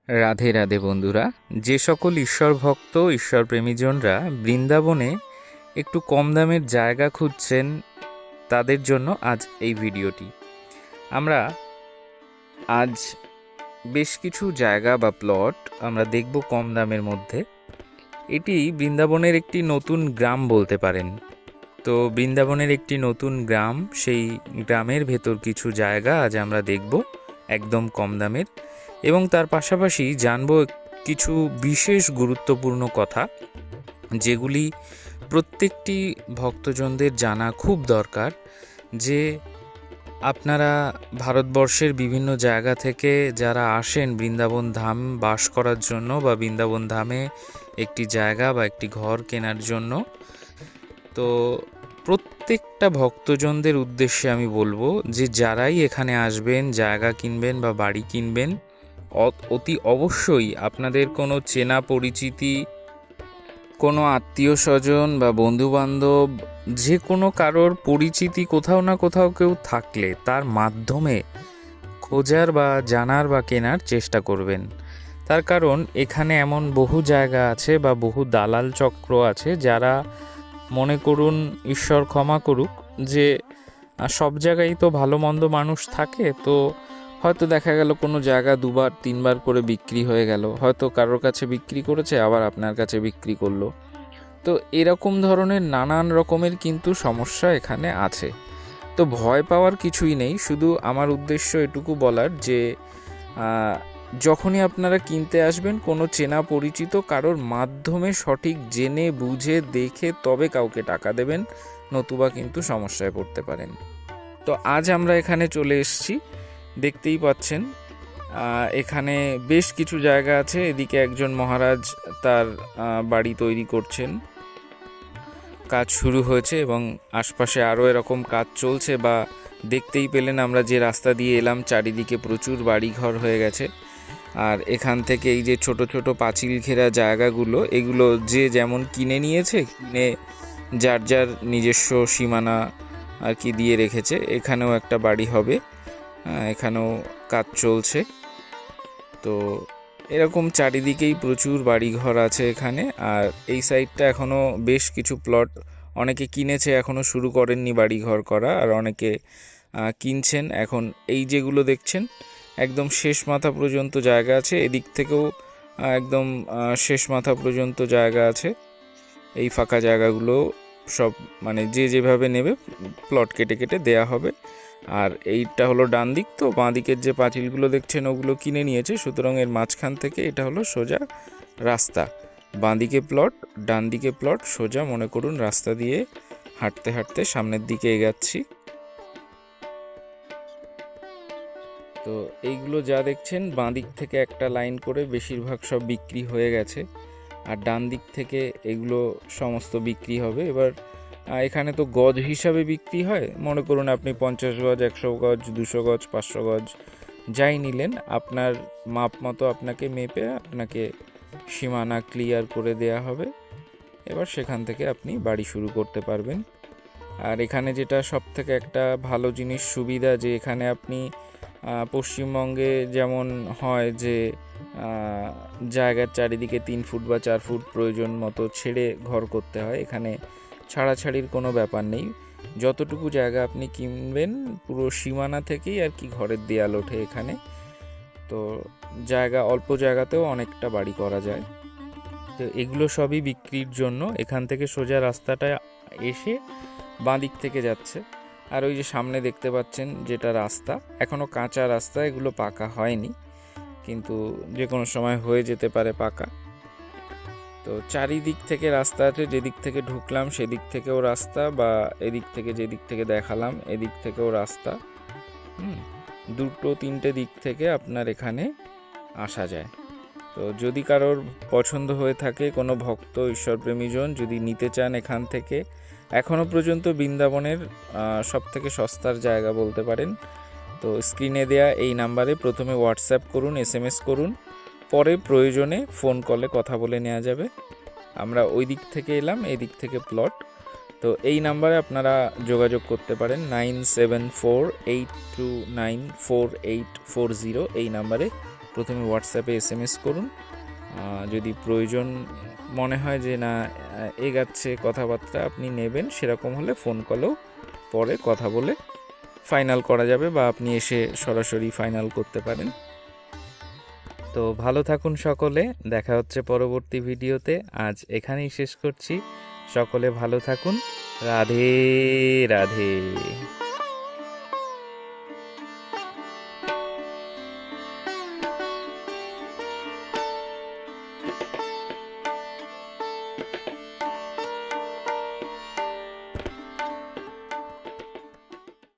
রাধে রাধে বন্ধুরা, যে সকল ঈশ্বর ভক্ত ঈশ্বরপ্রেমীজনরা বৃন্দাবনে একটু কম দামের জায়গা খুঁজছেন তাদের জন্য আজ এই ভিডিওটি। আমরা আজ বেশ কিছু জায়গা বা প্লট আমরা দেখব কম দামের মধ্যে। এটি বৃন্দাবনের একটি নতুন গ্রাম বলতে পারেন। তো বৃন্দাবনের একটি নতুন গ্রাম, সেই গ্রামের ভেতর কিছু জায়গা আজ আমরা দেখব একদম কম দামের, এবং তার পাশাপাশি জানব কিছু বিশেষ গুরুত্বপূর্ণ কথা যেগুলি প্রত্যেকটি ভক্তজনদের জানা খুব দরকার। যে আপনারা ভারতবর্ষের বিভিন্ন জায়গা থেকে যারা আসেন বৃন্দাবন ধাম বাস করার জন্য বা বৃন্দাবন ধামে একটি জায়গা বা একটি ঘর কেনার জন্য, তো প্রত্যেকটা ভক্তজনদের উদ্দেশ্যে আমি বলবো যে যারাই এখানে আসবেন, জায়গা কিনবেন বা বাড়ি কিনবেন, অতি অবশ্যই আপনাদের কোনো চেনা পরিচিতি, কোনো আত্মীয় স্বজন বা বন্ধুবান্ধব, যে কোনো কারোর পরিচিতি কোথাও না কোথাও কেউ থাকলে তার মাধ্যমে খোঁজার বা জানার বা কেনার চেষ্টা করবেন। তার কারণ এখানে এমন বহু জায়গা আছে বা বহু দালাল চক্র আছে যারা মনে করুন, ঈশ্বর ক্ষমা করুক, যে সব জায়গায় তো ভালো মন্দ মানুষ থাকে। তো হয়তো দেখা গেল কোনো জায়গা দুবার তিনবার করে বিক্রি হয়ে গেল, হয়তো কারোর কাছে বিক্রি করেছে আবার আপনার কাছে বিক্রি করলো। তো এরকম ধরনের নানান রকমের কিন্তু সমস্যা এখানে আছে। তো ভয় পাওয়ার কিছুই নেই, শুধু আমার উদ্দেশ্য এটুকু বলার যে যখনই আপনারা কিনতে আসবেন কোনো চেনা পরিচিত কারোর মাধ্যমে সঠিক জেনে বুঝে দেখে তবে কাউকে টাকা দেবেন, নতুবা কিন্তু সমস্যায় পড়তে পারেন। তো আজ আমরা এখানে চলে এসেছি, দেখতেই পাচ্ছেন এখানে বেশ কিছু জায়গা আছে। এদিকে একজন মহারাজ তার বাড়ি তৈরি করছেন, কাজ শুরু হয়েছে এবং আশপাশে আরও এরকম কাজ চলছে। বা দেখতেই পেলেন আমরা যে রাস্তা দিয়ে এলাম, চারিদিকে প্রচুর বাড়িঘর হয়ে গেছে। আর এখান থেকে এই যে ছোট ছোট পাঁচিল ঘেরা জায়গাগুলো, এগুলো যে যেমন কিনে নিয়েছে, কিনে যার যার নিজস্ব সীমানা আর কি দিয়ে রেখেছে। এখানেও একটা বাড়ি হবে, এখানেও কাজ চলছে। তো এরকম চারিদিকেই প্রচুর বাড়িঘর আছে এখানে। আর এই সাইডটা এখনও বেশ কিছু প্লট অনেকে কিনেছে, এখনও শুরু করেননি বাড়িঘর করা, আর অনেকে কিনছেন এখন। এই যেগুলো দেখছেন একদম শেষ মাথা পর্যন্ত জায়গা আছে, এদিক থেকেও একদম শেষ মাথা পর্যন্ত জায়গা আছে। এই ফাঁকা জায়গাগুলো সব মানে যে যেভাবে নেবে প্লট কেটে কেটে দেয়া হবে। আর এইটা হলো ডান দিক, তো বাঁ দিকের যে পাঁচিলগুলো দেখছেন ওগুলো কিনে নিয়েছে, সুতরাং এর মাঝখান থেকে এটা হলো সোজা রাস্তা। বাঁ দিকে প্লট, ডান দিকে প্লট, সোজা মনে করুন রাস্তা দিয়ে হাঁটতে হাঁটতে সামনের দিকে এগাচ্ছি। তো এইগুলো যা দেখছেন বাঁ দিক থেকে একটা লাইন করে বেশিরভাগ সব বিক্রি হয়ে গেছে, আর ডান দিক থেকে এগুলো সমস্ত বিক্রি হবে। এবার এখানে তো গজ হিসাবে বিক্রি হয়, মনে করুন আপনি 50 গজ, 100 গজ, 200 গজ, 500 গজ যাই নিলেন, আপনার মাপ মতো আপনাকে মেপে আপনাকে সীমানা ক্লিয়ার করে দেয়া হবে। এবার সেখান থেকে আপনি বাড়ি শুরু করতে পারবেন। আর এখানে যেটা সব থেকে একটা ভালো জিনিস সুবিধা, যে এখানে আপনি পশ্চিমবঙ্গে যেমন হয় যে জায়গার চারিদিকে 3 ফুট বা 4 ফুট প্রয়োজন মতো ছেড়ে ঘর করতে হয়, এখানে ছাড়াছাড়ির কোনো ব্যাপার নেই। যতটুকু জায়গা আপনি কিনবেন পুরো সীমানা থেকেই আর কি ঘরের দেয়াল ওঠে এখানে। তো জায়গা অল্প জায়গাতেও অনেকটা বাড়ি করা যায়। তো এগুলো সবই বিক্রির জন্য। এখান থেকে সোজা রাস্তাটা এসে বাঁ দিক থেকে যাচ্ছে। আর ওই যে সামনে দেখতে পাচ্ছেন যেটা রাস্তা, এখনও কাঁচা রাস্তা, এগুলো পাকা হয়নি, কিন্তু যে কোনো সময় হয়ে যেতে পারে পাকা। তো চারিদিক থেকে রাস্তা আছে, যেদিক থেকে ঢুকলাম সেদিক থেকেও রাস্তা, বা এদিক থেকে যেদিক থেকে দেখালাম এদিক থেকেও রাস্তা। দুটো তিনটে দিক থেকে আপনার এখানে আসা যায়। তো যদি কারোর পছন্দ হয়ে থাকে, কোনো ভক্ত ঈশ্বরপ্রেমীজন যদি নিতে চান এখান থেকে, এখনও পর্যন্ত বৃন্দাবনের সবথেকে সস্তার জায়গা বলতে পারেন। তো স্ক্রিনে দেয়া এই নাম্বারে প্রথমে হোয়াটসঅ্যাপ করুন, SMS করুন, পরে প্রয়োজনে ফোন কলে কথা বলে নেওয়া যাবে। আমরা ওই দিক থেকে এলাম, এই দিক থেকে প্লট। তো এই নাম্বারে আপনারা যোগাযোগ করতে পারেন, 9748294840 এই নাম্বারে প্রথমে হোয়াটসঅ্যাপে SMS করুন। যদি প্রয়োজন মনে হয় যে না এগাচ্ছে কথাবার্তা আপনি নেবেন, সেরকম হলে ফোন কলেও পরে কথা বলে ফাইনাল করা যাবে, বা আপনি এসে সরাসরি ফাইনাল করতে পারেন। তো ভালো থাকুন সকলে, দেখা হচ্ছে পরবর্তী ভিডিওতে। আজ এখানেই শেষ করছি। সকলে ভালো থাকুন। রাধে রাধে।